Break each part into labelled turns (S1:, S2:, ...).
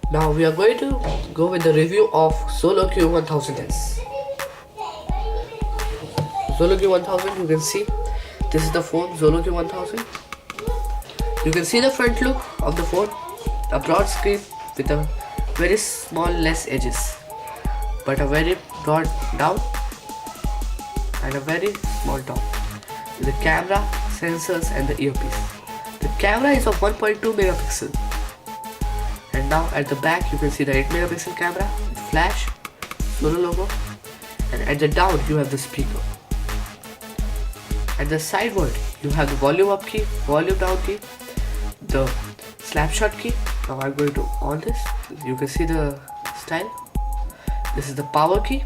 S1: Now we are going to go with the review of Solo Q1000S. Solo Q1000, you can see this is the phone Solo Q1000. You can see the front look of the phone, a broad screen with a very small less edges, but a very broad down and a very small top. The camera, sensors and the earpiece. The camera is of 1.2 megapixel. And now at the back you can see the 8 megapixel camera with flash, Solo logo, and at the down you have the speaker. At the sideward you have the volume up key, volume down key, the snapshot key. Now I'm going to on this. You can see the style. This is the power key.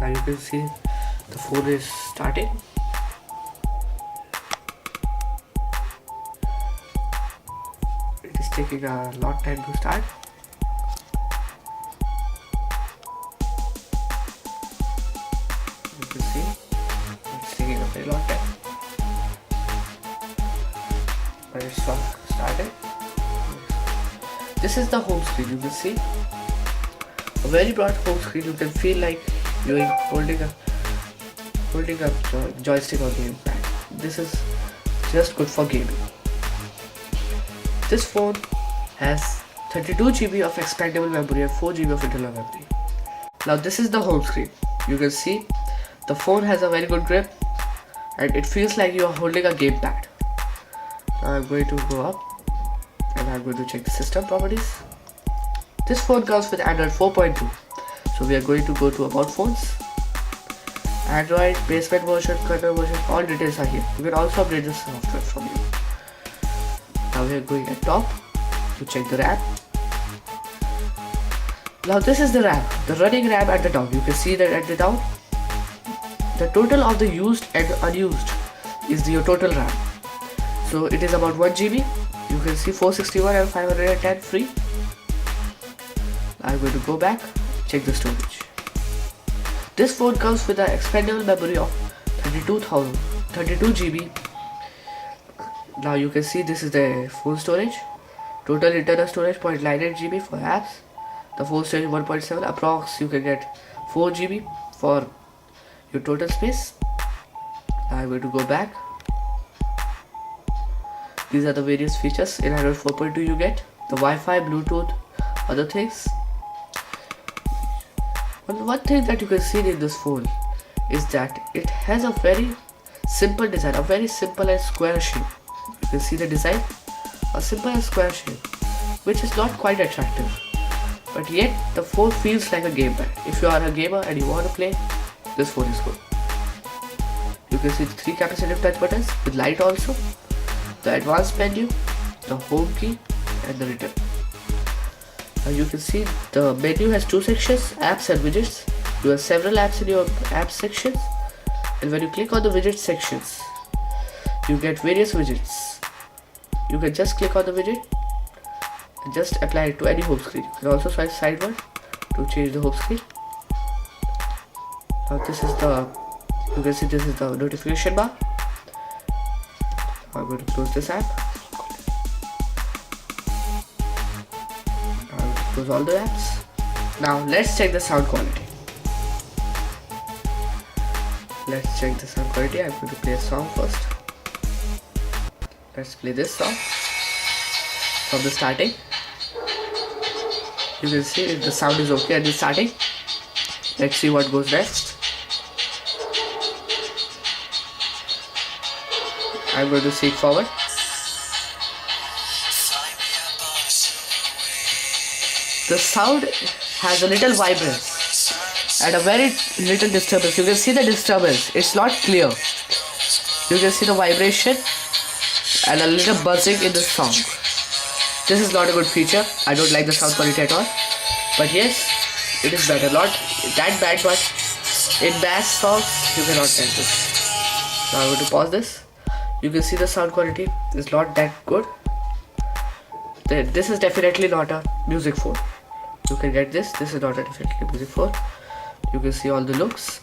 S1: Now you can see the phone is starting. It is taking a lot time to start. You can see it's taking a very long time, but it's started. This is the home screen. You can see a very broad home screen. You can feel like you're holding a joystick or gamepad. This is just good for gaming. This phone has 32 GB of expandable memory and 4 GB of internal memory. Now this is the home screen. You can see the phone has a very good grip and it feels like you are holding a gamepad. Now I'm going to go up and I'm going to check the system properties. This phone comes with Android 4.2. So we are going to go to about phones. Android, basement version, kernel version, all details are here. You can also update the software from here. Now we are going at top to check the RAM. Now this is the RAM, the running RAM at the top. You can see that at the top, the total of the used and unused is your total RAM. So it is about 1 GB. You can see 461 and 510 free. I'm going to go back, check the storage. This phone comes with an expandable memory of 32 GB. Now you can see this is the full storage. Total internal storage 0.98 GB for apps. The full storage 1.7. Approx you can get 4 GB for your total space. Now I'm going to go back. These are the various features. In Android 4.2 you get the Wi-Fi, Bluetooth, other things. One thing that you can see in this phone is that it has a very simple design, a very simple and square shape. You can see the design, a simple and square shape, which is not quite attractive, but yet the phone feels like a gamepad. If you are a gamer and you want to play, this phone is good. You can see the 3 capacitive touch buttons with light also, the advanced menu, the home key and the return. Now you can see the menu has 2 sections, apps and widgets. You have several apps in your apps sections, and when you click on the widget sections, you get various widgets. You can just click on the widget and just apply it to any home screen. You can also swipe sideward to change the home screen. Now this is you can see this is the notification bar. I'm going to close this app. I'm going to close all the apps. Now let's check the sound quality. Let's check the sound quality. I'm going to play a song first. Let's play this song from the starting. You can see if the sound is okay at the starting. Let's see what goes next. I'm going to see it forward. The sound has a little vibrance and a very little disturbance. You can see the disturbance. It's not clear. You can see the vibration and a little buzzing in the song. This is not a good feature. I don't like the sound quality at all. But yes, it is better. Not that bad, but in bass songs, you cannot get this. Now I'm going to pause this. You can see the sound quality is not that good. This is definitely not a music phone. You can get this. This is not a definitely music phone. You can see all the looks.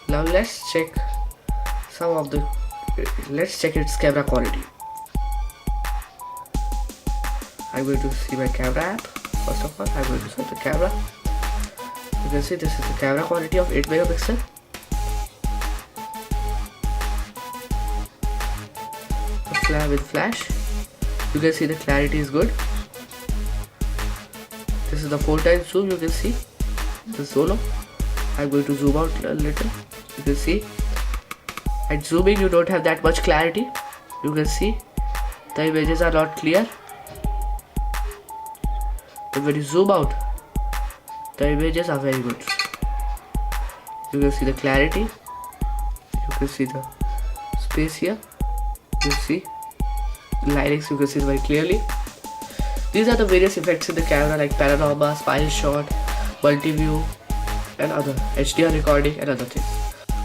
S1: Now let's check let's check its camera quality. I'm going to see my camera app. First of all, I'm going to set the camera. You can see this is the camera quality of 8 megapixel. With flash, you can see the clarity is good. This is the 4x zoom. You can see the Zolo. I'm going to zoom out a little. You can see at zooming you don't have that much clarity. You can see the images are not clear, but when you zoom out, the images are very good. You can see the clarity. You can see the space here. You see the linings, you can see very clearly. These are the various effects in the camera like panorama, smile shot, multi-view and other HDR recording and other things.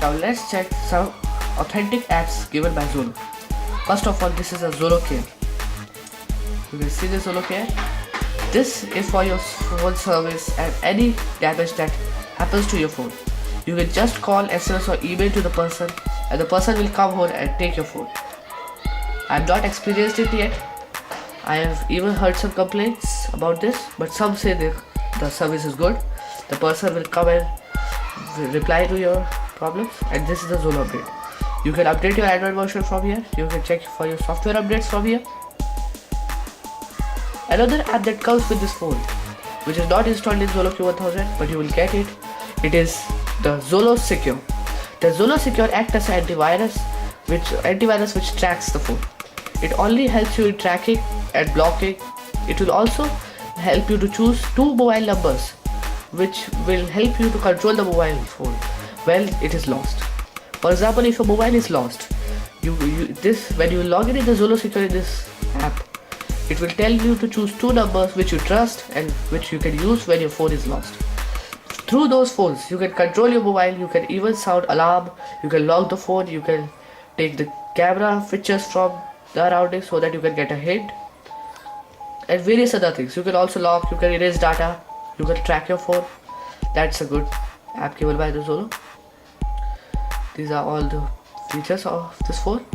S1: Now let's check some authentic apps given by Zolo. First of all, this is a Zolo Care. You can see the Zolo Care. This is for your phone service and any damage that happens to your phone. You can just call, SMS or email to the person and the person will come home and take your phone. I have not experienced it yet. I have even heard some complaints about this, but some say the service is good. The person will come and reply to your problems, and this is the Zolo update. You can update your Android version from here. You can check for your software updates from here. Another app that comes with this phone, which is not installed in Zolo Q1000, but you will get it. It is the Zolo Secure. The Zolo Secure acts as an antivirus which tracks the phone. It only helps you in tracking and blocking. It will also help you to choose 2 mobile numbers, which will help you to control the mobile phone when it is lost. For example, if your mobile is lost, when you log in the Zolo Secure in this app, it will tell you to choose 2 numbers which you trust and which you can use when your phone is lost. Through those phones, you can control your mobile. You can even sound alarm. You can lock the phone. You can take the camera pictures from the surroundings so that you can get a hint, and various other things. You can also lock, you can erase data, you can track your phone. That's a good app given by the Zolo. These are all the features of this phone.